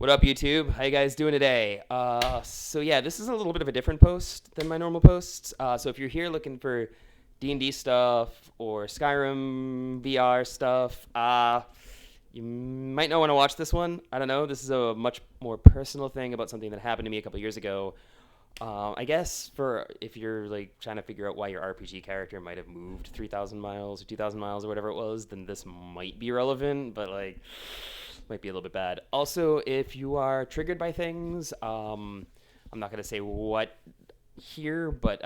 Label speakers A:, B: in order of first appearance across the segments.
A: What up, YouTube? How you guys doing today? So yeah, this is a little bit of a different post than my normal posts. So if you're here looking for D&D stuff or Skyrim VR stuff, you might not want to watch this one. I don't know. This is a much more personal thing about something that happened to me a couple years ago. I guess for if you're like trying to figure out why your RPG character might have moved 3,000 miles or 2,000 miles or whatever it was, then this might be relevant, but like might be a little bit bad. Also, if you are triggered by things, I'm not going to say what here, but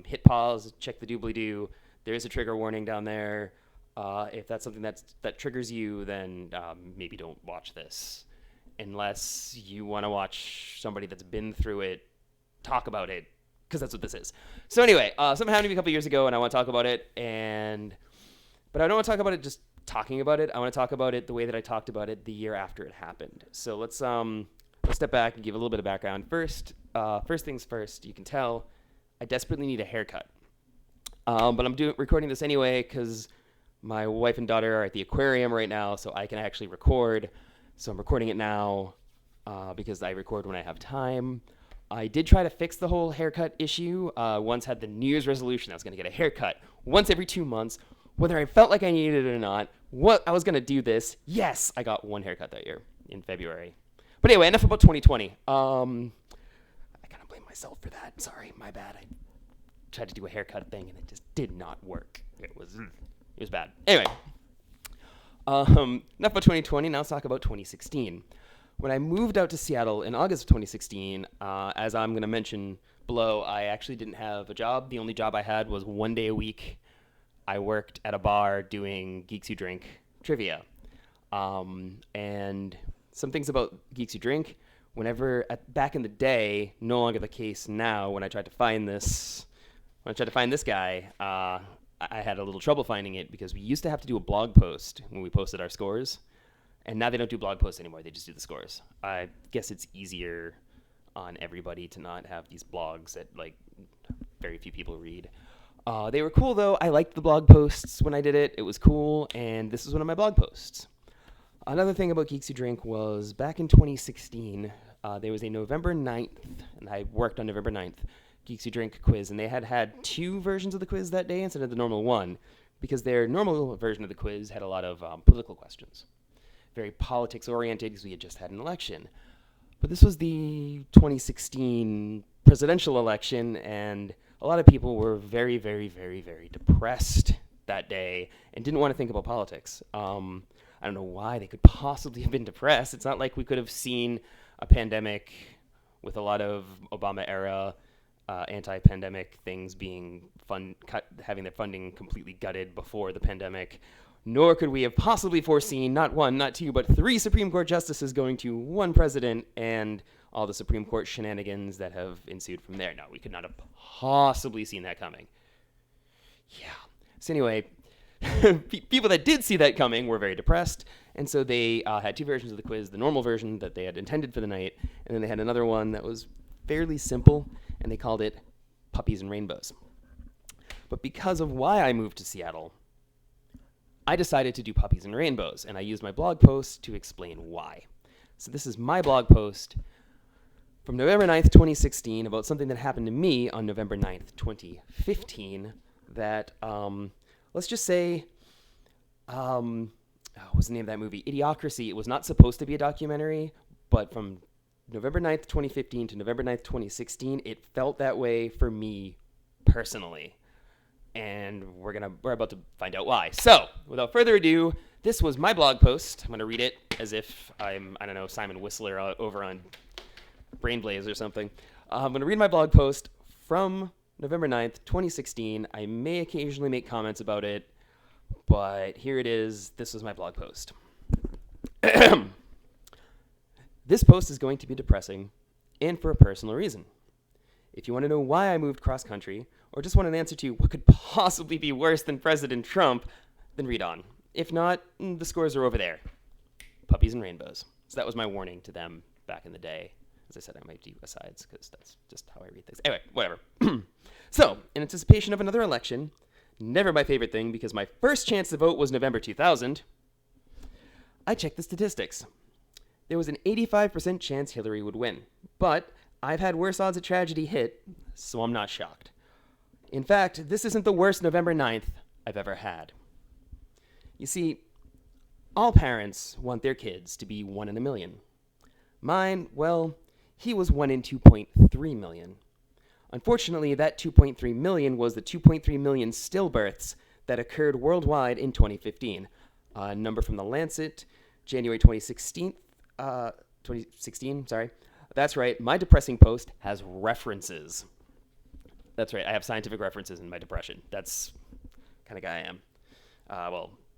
A: hit pause, check the doobly-doo. There is a trigger warning down there. If that's something that triggers you, then maybe don't watch this. Unless you want to watch somebody that's been through it talk about it, because that's what this is. So anyway, something happened to me a couple years ago, and I want to talk about it. But I don't want to talk about it just talking about it. I want to talk about it the way that I talked about it the year after it happened. So let's step back and give a little bit of background. First things first, you can tell I desperately need a haircut. But I'm recording this anyway because my wife and daughter are at the aquarium right now, so I can actually record. So I'm recording it now because I record when I have time. I did try to fix the whole haircut issue. Once had the New Year's resolution I was going to get a haircut once every 2 months, whether I felt like I needed it or not. I was going to do this. Yes, I got one haircut that year in February. But anyway, enough about 2020. I kind of blame myself for that. Sorry, my bad. I tried to do a haircut thing and it just did not work. It was bad. Anyway, enough about 2020. Now let's talk about 2016. When I moved out to Seattle in August of 2016, as I'm going to mention below, I actually didn't have a job. The only job I had was 1 day a week. I worked at a bar doing Geeks Who Drink trivia. And some things about Geeks Who Drink, back in the day, no longer the case now, when I tried to find this guy, I had a little trouble finding it because we used to have to do a blog post when we posted our scores. And now they don't do blog posts anymore. They just do the scores. I guess it's easier on everybody to not have these blogs that like very few people read. They were cool though. I liked the blog posts when I did it. It was cool, and this is one of my blog posts. Another thing about Geeks Who Drink was back in 2016, there was a November 9th, and I worked on November 9th, Geeks Who Drink quiz, and they had two versions of the quiz that day instead of the normal one, because their normal version of the quiz had a lot of political questions. Very politics-oriented because we had just had an election. But this was the 2016 presidential election, and a lot of people were very, very, very, very depressed that day and didn't want to think about politics. I don't know why they could possibly have been depressed. It's not like we could have seen a pandemic with a lot of Obama-era anti-pandemic things being having their funding completely gutted before the pandemic. Nor could we have possibly foreseen not one, not two, but three Supreme Court justices going to one president and all the Supreme Court shenanigans that have ensued from there. No, we could not have possibly seen that coming. Yeah. So anyway, people that did see that coming were very depressed, and so they had two versions of the quiz, the normal version that they had intended for the night, and then they had another one that was fairly simple, and they called it Puppies and Rainbows. But because of why I moved to Seattle, I decided to do Puppies and Rainbows, and I used my blog post to explain why. So this is my blog post from November 9th, 2016, about something that happened to me on November 9th, 2015, that, let's just say, what was the name of that movie? Idiocracy. It was not supposed to be a documentary, but from November 9th, 2015 to November 9th, 2016, it felt that way for me personally. And we're about to find out why. So, without further ado, this was my blog post. I'm going to read it as if I'm, I don't know, Simon Whistler over on Brainblaze or something. I'm going to read my blog post from November 9th, 2016. I may occasionally make comments about it, but here it is. This was my blog post. This post is going to be depressing, and for a personal reason. If you want to know why I moved cross-country, or just want an answer to what could possibly be worse than President Trump, then read on. If not, the scores are over there. Puppies and Rainbows. So that was my warning to them back in the day. As I said, I might do asides, because that's just how I read things. Anyway, whatever. So, in anticipation of another election, never my favorite thing, because my first chance to vote was November 2000, I checked the statistics. there was an 85% chance Hillary would win. But I've had worse odds of tragedy hit, so I'm not shocked. In fact, this isn't the worst November 9th I've ever had. You see, all parents want their kids to be 1 in a million. Mine, well, he was 1 in 2.3 million. Unfortunately, that 2.3 million was the 2.3 million stillbirths that occurred worldwide in 2015. A number from the Lancet, January 2016. That's right, my depressing post has references. That's right, I have scientific references in my depression. That's the kind of guy I am.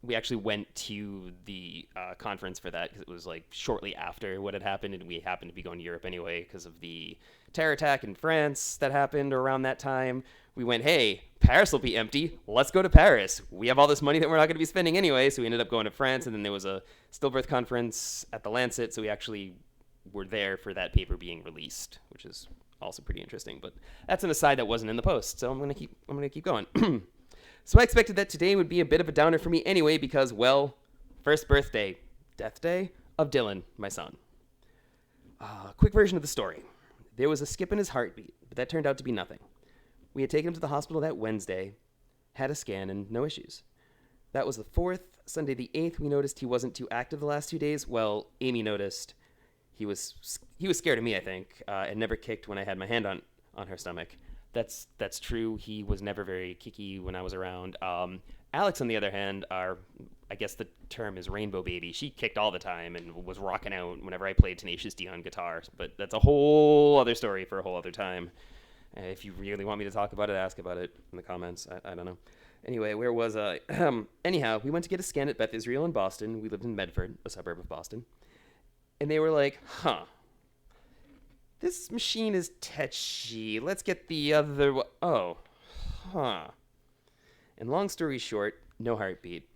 A: We actually went to the conference for that because it was like shortly after what had happened, and we happened to be going to Europe anyway because of the terror attack in France that happened around that time. We went, hey, Paris will be empty. Let's go to Paris. We have all this money that we're not going to be spending anyway, so we ended up going to France, and then there was a stillbirth conference at the Lancet, so we actually were there for that paper being released, which is also pretty interesting. But that's an aside that wasn't in the post, so I'm gonna keep going. So I expected that today would be a bit of a downer for me anyway because, well, first birthday, death day of Dylan, my son. Quick version of the story. There was a skip in his heartbeat, but that turned out to be nothing. We had taken him to the hospital that Wednesday, had a scan, and no issues. That was the 4th. Sunday the 8th, we noticed he wasn't too active the last 2 days. Well, Amy noticed. He was scared of me, I think, and never kicked when I had my hand on her stomach. That's true. He was never very kicky when I was around. Alex, on the other hand, I guess the term is rainbow baby. She kicked all the time and was rocking out whenever I played Tenacious D on guitar. But that's a whole other story for a whole other time. If you really want me to talk about it, ask about it in the comments. I don't know. Anyway, where was I? Anyhow, we went to get a scan at Beth Israel in Boston. We lived in Medford, a suburb of Boston. And they were like, this machine is touchy. Let's get the other one. Oh, And long story short, no heartbeat.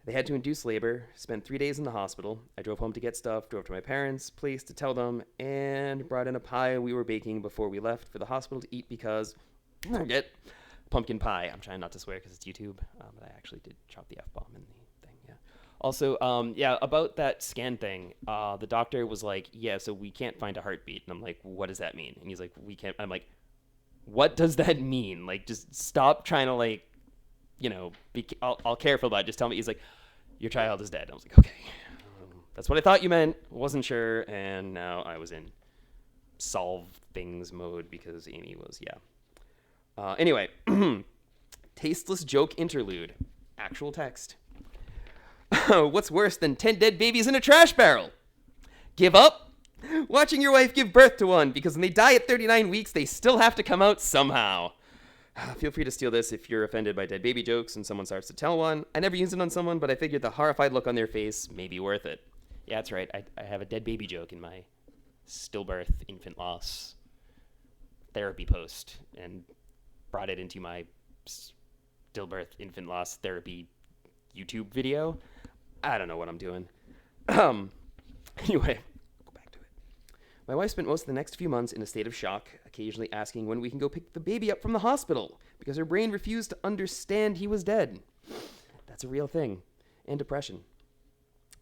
A: They had to induce labor, spent 3 days in the hospital. I drove home to get stuff, drove to my parents' place to tell them, and brought in a pie we were baking before we left for the hospital to eat because, get pumpkin pie. I'm trying not to swear because it's YouTube, but I actually did drop the F-bomb in the thing, yeah. Also, about that scan thing, the doctor was like, yeah, so we can't find a heartbeat. And I'm like, what does that mean? And he's like, we can't. I'm like, what does that mean? Like, just stop trying to, like, be all careful about it. Just tell me. He's like, your child is dead. I was like, okay. That's what I thought you meant. Wasn't sure. And now I was in solve things mode because Amy was, Anyway, tasteless joke interlude. Actual text. What's worse than 10 dead babies in a trash barrel? Give up? Watching your wife give birth to one, because when they die at 39 weeks, they still have to come out somehow. Feel free to steal this if you're offended by dead baby jokes and someone starts to tell one. I never used it on someone, but I figured the horrified look on their face may be worth it. Yeah, that's right. I have a dead baby joke in my stillbirth infant loss therapy post and brought it into my stillbirth infant loss therapy YouTube video. I don't know what I'm doing. Anyway, go back to it. My wife spent most of the next few months in a state of shock, occasionally asking when we can go pick the baby up from the hospital because her brain refused to understand he was dead. That's a real thing. And depression.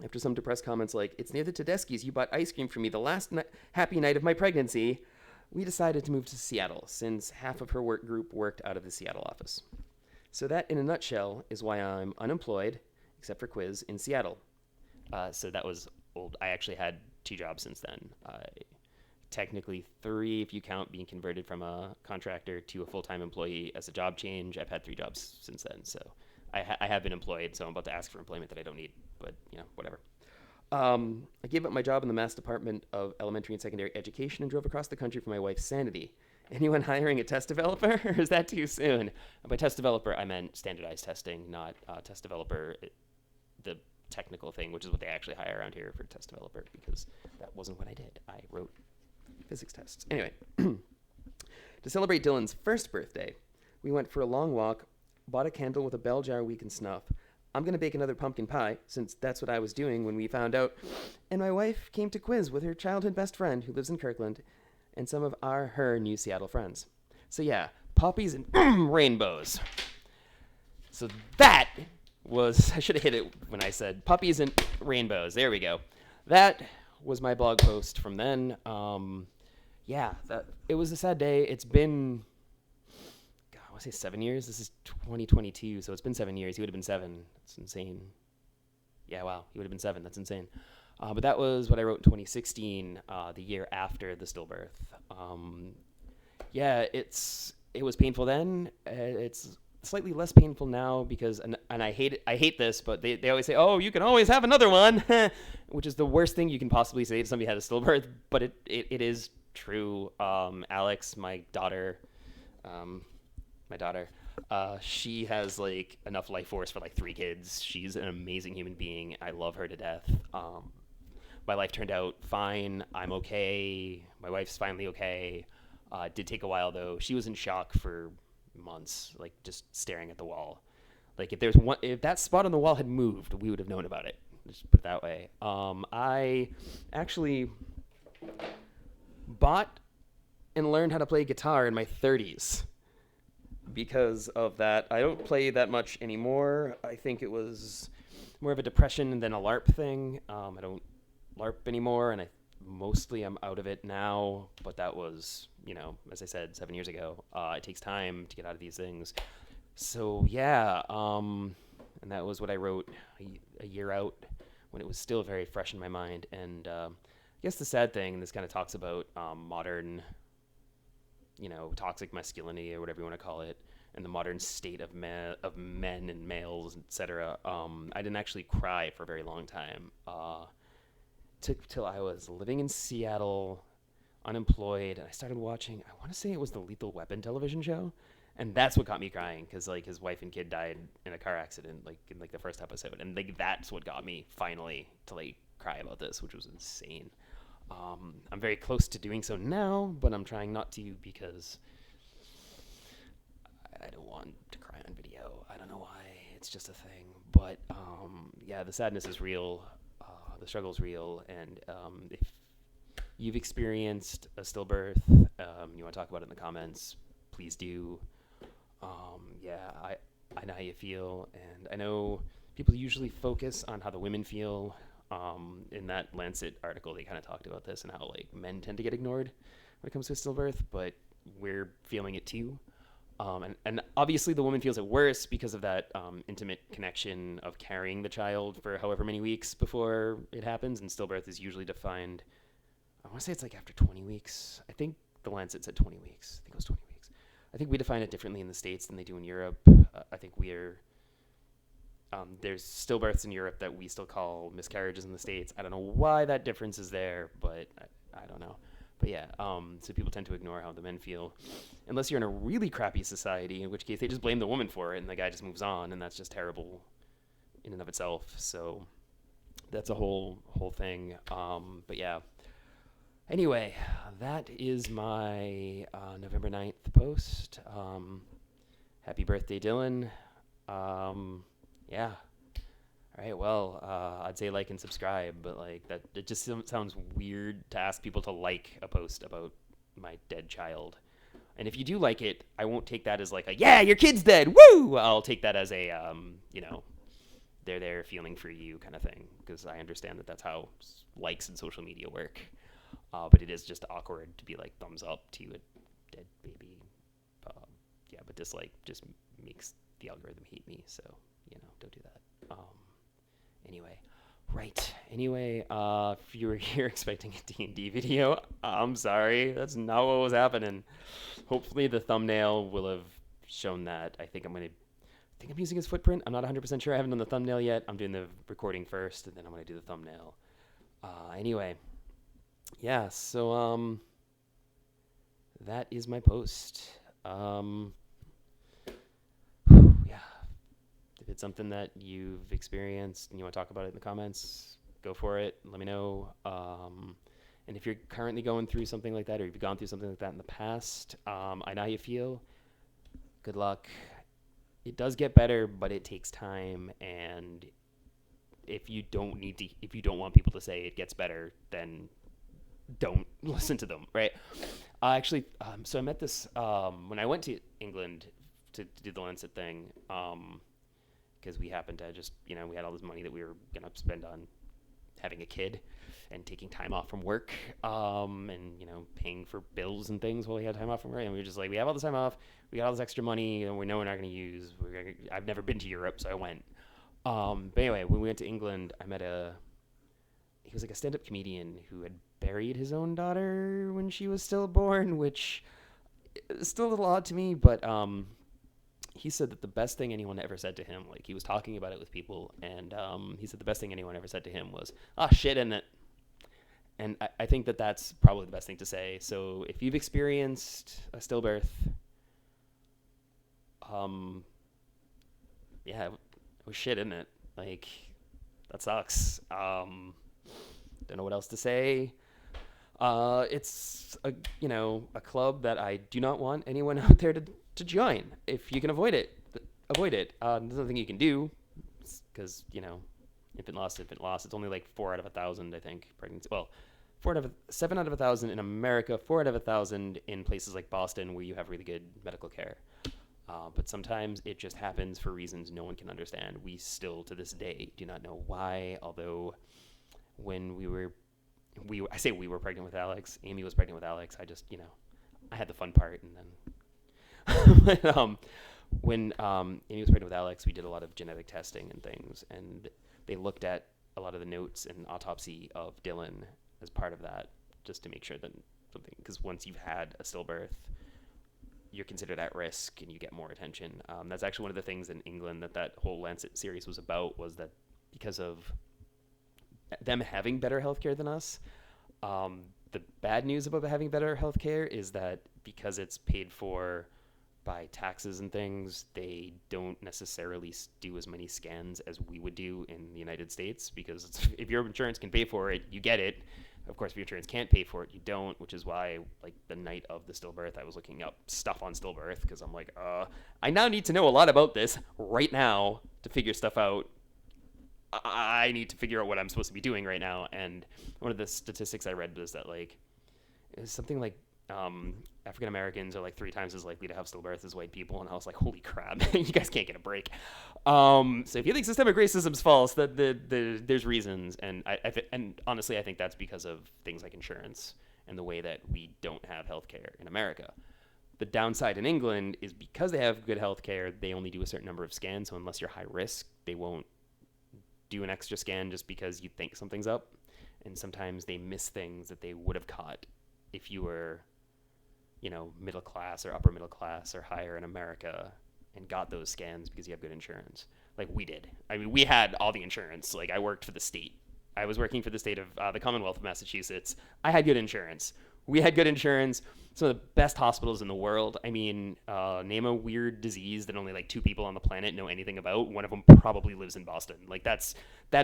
A: After some depressed comments like, it's near the Tedeschi's, you bought ice cream for me the last happy night of my pregnancy, we decided to move to Seattle since half of her work group worked out of the Seattle office. So that, in a nutshell, is why I'm unemployed, except for quiz, in Seattle. So that was old. I actually had 2 jobs since then. Technically 3 if you count being converted from a contractor to a full-time employee as a job change. I've had 3 jobs since then. So I have been employed, so I'm about to ask for employment that I don't need. But, whatever. I gave up my job in the Mass Department of Elementary and Secondary Education and drove across the country for my wife's sanity. Anyone hiring a test developer, or is that too soon? By test developer, I meant standardized testing, not test developer, the technical thing, which is what they actually hire around here for test developer, because that wasn't what I did. I wrote physics tests. Anyway, to celebrate Dylan's first birthday, we went for a long walk, bought a candle with a bell jar we can snuff. I'm going to bake another pumpkin pie, since that's what I was doing when we found out. And my wife came to quiz with her childhood best friend, who lives in Kirkland, and some of her new Seattle friends. So yeah, Puppies and Rainbows. So that was, I should have hit it when I said Puppies and Rainbows. There we go. that was my blog post from then. Yeah, it was a sad day. It's been, God, I want to say 7 years. This is 2022, so it's been 7 years. He would have been 7. That's insane. Yeah, wow, he would have been 7. That's insane. But that was what I wrote in 2016, the year after the stillbirth. Yeah, it was painful then. It's slightly less painful now because, and I hate it. I hate this, but they always say, "Oh, you can always have another one," which is the worst thing you can possibly say to somebody who had a stillbirth. But it is true. Alex, my daughter, she has like enough life force for like 3 kids. She's an amazing human being. I love her to death. My life turned out fine. I'm okay. My wife's finally okay. It did take a while though. She was in shock for months, like just staring at the wall. Like if that spot on the wall had moved, we would have known about it. Just put it that way. I actually bought and learned how to play guitar in my 30s because of that. I don't play that much anymore. I think it was more of a depression than a LARP thing. I don't LARP anymore, and I'm out of it now, but that was, as I said, 7 years ago. It takes time to get out of these things. So yeah, and that was what I wrote a year out when it was still very fresh in my mind. And I guess the sad thing, and this kind of talks about modern, toxic masculinity or whatever you want to call it, and the modern state of men and males, etc. I didn't actually cry for a very long time. Took till I was living in Seattle, unemployed, and I started watching, I want to say it was the Lethal Weapon television show, and that's what got me crying, because like his wife and kid died in a car accident like in like the first episode, and like that's what got me finally to like cry about this, which was insane. I'm very close to doing so now, but I'm trying not to because I don't want to cry on video. I don't know why, it's just a thing. But yeah, the sadness is real. The struggle's real, and if you've experienced a stillbirth, you want to talk about it in the comments, please do. Yeah, I know how you feel, and I know people usually focus on how the women feel. In that Lancet article, they kind of talked about this and how like men tend to get ignored when it comes to stillbirth, but we're feeling it too. And obviously the woman feels it worse because of that intimate connection of carrying the child for however many weeks before it happens. And stillbirth is usually defined, I want to say it's like after 20 weeks. I think the Lancet said 20 weeks. I think it was 20 weeks. I think we define it differently in the States than they do in Europe. I think there's stillbirths in Europe that we still call miscarriages in the States. I don't know why that difference is there, but I don't know. But yeah, so people tend to ignore how the men feel, unless you're in a really crappy society, in which case they just blame the woman for it, and the guy just moves on, and that's just terrible in and of itself. So that's a whole thing. But yeah. Anyway, that is my November 9th post. Happy birthday, Dylan. Yeah. All right, well, I'd say like and subscribe, but like that, it just sounds weird to ask people to like a post about my dead child. And if you do like it, I won't take that as like a, yeah, your kid's dead, woo! I'll take that as a, they're there feeling for you kind of thing, because I understand that that's how likes in social media work. But it is just awkward to be like thumbs up to a dead baby. Yeah, but dislike just makes the algorithm hate me, so, don't do that. Anyway, if you were here expecting a D&D video, I'm sorry, that's not what was happening. Hopefully the thumbnail will have shown that. I think I'm using his footprint. I'm not 100% sure. I haven't done the thumbnail yet. I'm doing the recording first, and then I'm going to do the thumbnail. Anyway, yeah, so that is my post. If it's something that you've experienced and you want to talk about it in the comments, go for it. Let me know. And if you're currently going through something like that, or you've gone through something like that in the past, I know how you feel. Good luck. It does get better, but it takes time. And if you don't want people to say it gets better, then don't listen to them, right? Actually, so I met this when I went to England to do the Lancet thing. Because we happened to just, we had all this money that we were going to spend on having a kid. and taking time off from work, and paying for bills and things while we had time off from work. And we were just like, we have all this time off, we got all this extra money, and we know we're not going to use. I've never been to Europe, so I went. But anyway, when we went to England, I met he was like a stand-up comedian who had buried his own daughter when she was stillborn, which is still a little odd to me, but he said that the best thing anyone ever said to him, like he was talking about it with people, and he said the best thing anyone ever said to him was, "Ah, shit, isn't it?" And I think that that's probably the best thing to say. So if you've experienced a stillbirth, yeah, it was shit, isn't it? Like, that sucks. Don't know what else to say. It's a club that I do not want anyone out there to join. If you can avoid it, avoid it. There's nothing you can do because infant loss. It's only like 4 out of 1,000, I think. Pregnancy. Well, 7 out of 1,000 in America, 4 out of 1,000 in places like Boston where you have really good medical care. But sometimes it just happens for reasons no one can understand. We still, to this day, do not know why. Although, when I say we were pregnant with Alex, Amy was pregnant with Alex. I just, I had the fun part, and then when Amy was pregnant with Alex, we did a lot of genetic testing and things, and they looked at a lot of the notes and autopsy of Dylan as part of that, just to make sure that something, because once you've had a stillbirth, you're considered at risk and you get more attention. That's actually one of the things in England that whole Lancet series was about, was that because of them having better healthcare than us, the bad news about having better healthcare is that because it's paid for by taxes and things, they don't necessarily do as many scans as we would do in the United States, because if your insurance can pay for it, you get it. Of course, if your insurance can't pay for it, you don't, which is why, like, the night of the stillbirth, I was looking up stuff on stillbirth, because I'm like, I now need to know a lot about this right now to figure stuff out. I need to figure out what I'm supposed to be doing right now. And one of the statistics I read was that, like, it's something like African Americans are like 3 times as likely to have stillbirths as white people, and I was like, holy crap, you guys can't get a break. So if you think systemic racism's false, that there's reasons, and and honestly, I think that's because of things like insurance and the way that we don't have healthcare in America. The downside in England is because they have good healthcare, they only do a certain number of scans. So unless you're high risk, they won't do an extra scan just because you think something's up. And sometimes they miss things that they would have caught if you were, middle class or upper middle class or higher in America and got those scans because you have good insurance. Like we did. I mean, we had all the insurance. Like I worked for the state. I was working for the state of the Commonwealth of Massachusetts. I had good insurance. We had good insurance. Some of the best hospitals in the world. I mean, name a weird disease that only like 2 people on the planet know anything about. One of them probably lives in Boston. Like that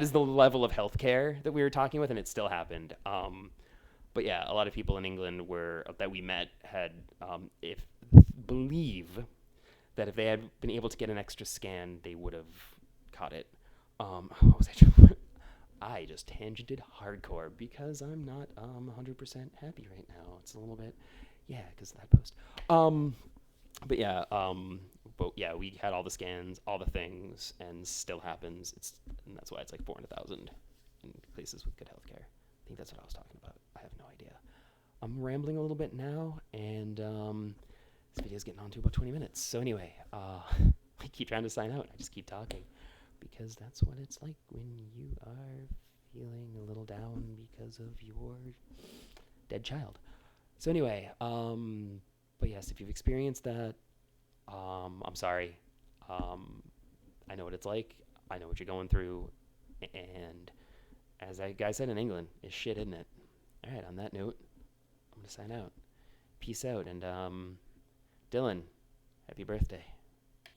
A: is the level of healthcare that we were talking with, and it still happened. But yeah, a lot of people in England that we met had believe that if they had been able to get an extra scan, they would have caught it. What was I just tangented hardcore because I'm not 100% happy right now. It's a little bit, because of that post. But yeah, we had all the scans, all the things, and still happens. And that's why it's like 400,000 in places with good healthcare. I think that's what I was talking about. I have no idea. I'm rambling a little bit now, and this video's getting on to about 20 minutes. So anyway, I keep trying to sign out. I just keep talking because that's what it's like when you are feeling a little down because of your dead child. So anyway, but yes, if you've experienced that, I'm sorry. I know what it's like. I know what you're going through, and as that guy said in England, it's shit, isn't it? All right, on that note, I'm going to sign out. Peace out, and Dylan, happy birthday.